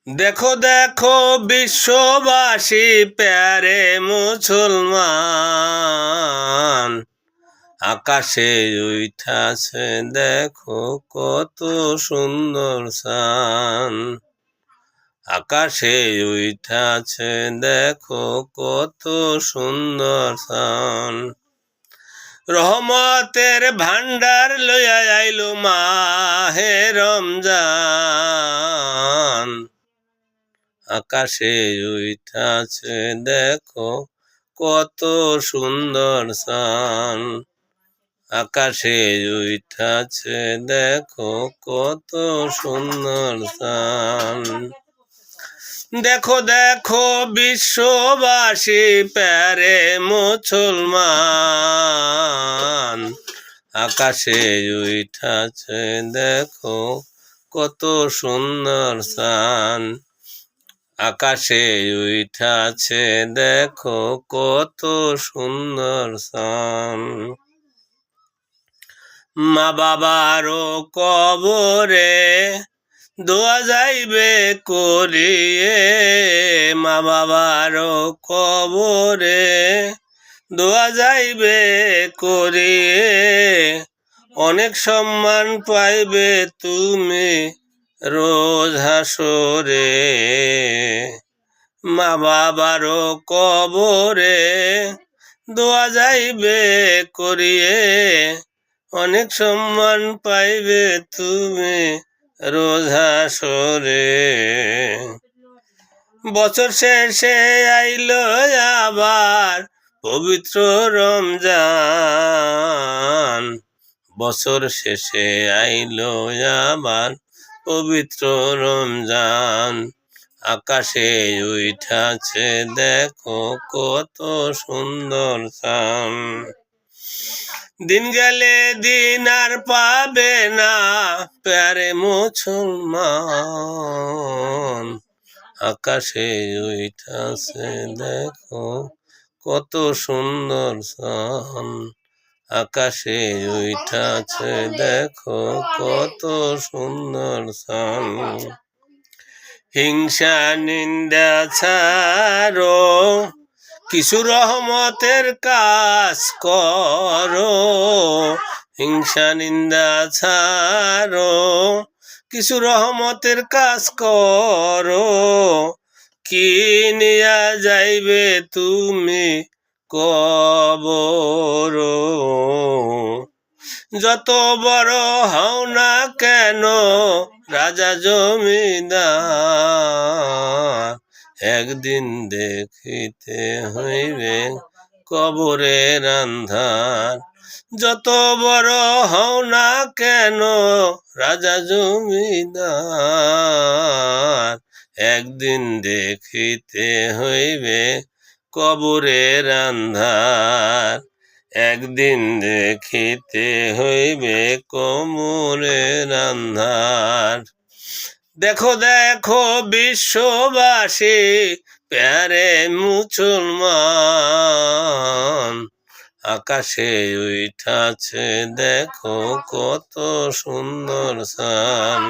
দেখো দেখো বিশ্ববাসী প্যারে মুসলমান, আকাশে উইঠাছে দেখো কত সুন্দর চান। আকাশে উইঠাছে দেখো কত সুন্দর চান। রহমতের ভান্ডার লইয়া আইলো মাহে রমজান। আকাশে উইঠাছে দেখো কত সুন্দর চান। আকাশে উইঠাছে দেখো কত সুন্দর চান। দেখো দেখো বিশ্ববাসী প্যারে মুসলমান, আকাশে উইঠাছে দেখো কত সুন্দর চান। আকাশে উইঠাছে দেখো কত সুন্দর চান। মা বাবারও কবরে দোয়া যাইবে করিয়ে, মা বাবারও কবরে দোয়া যাইবে করিয়ে, অনেক সম্মান পাইবে তুমি রোজ হাসরে। মা বাবারও কবরে দোয়া যাইবে করিয়ে, অনেক সম্মান পাইবে তুমি রোজ হাসরে। বছর শেষে আইলো আবার পবিত্র রমজান। বছর শেষে আইলো আবার পবিত্র রমজান। আকাশে উইঠাছে দেখো কত সুন্দর চান। দিন গেলে দিন আর পাবে না প্যারে মুসলমান। আকাশে উইঠাছে দেখো কত সুন্দর চান। আকাশে উইঠাছে দেখো কত সুন্দর চান। হিংসা নিন্দা ছাড়ো, কিছু রহমতের কাজ করো। হিংসা নিন্দা ছাড়ো, কিছু রহমতের কাজ করো। কি নিয়া যাইবে তুমি কবর। যত বড় হও না কেন রাজা জমিদার, একদিন দেখিতে হইবে কবরের আন্ধার। যত বড় হও না কেন রাজা জমিদার, একদিন দেখিতে হইবে কবরের আন্ধার। একদিন দেখিতে হইবে কবরের আন্ধার। দেখো দেখো বিশ্ববাসী প্যারে মুসলমান, আকাশে উইঠাছে দেখো কত সুন্দর চান।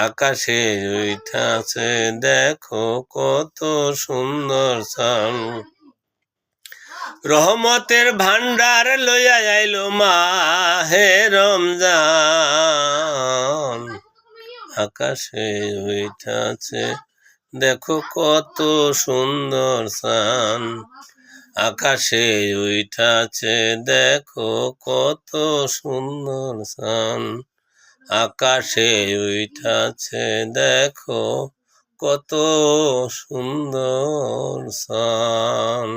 আকাশে উইঠাছে দেখো কত সুন্দর চান। রহমতের ভান্ডার লইয়া আইলো মাহে রমজান। আকাশে উইঠাছে দেখো কত সুন্দর চান। আকাশে উইঠাছে দেখো কত সুন্দর চান। আকাশে উইঠাছে দেখো কত সুন্দর চান।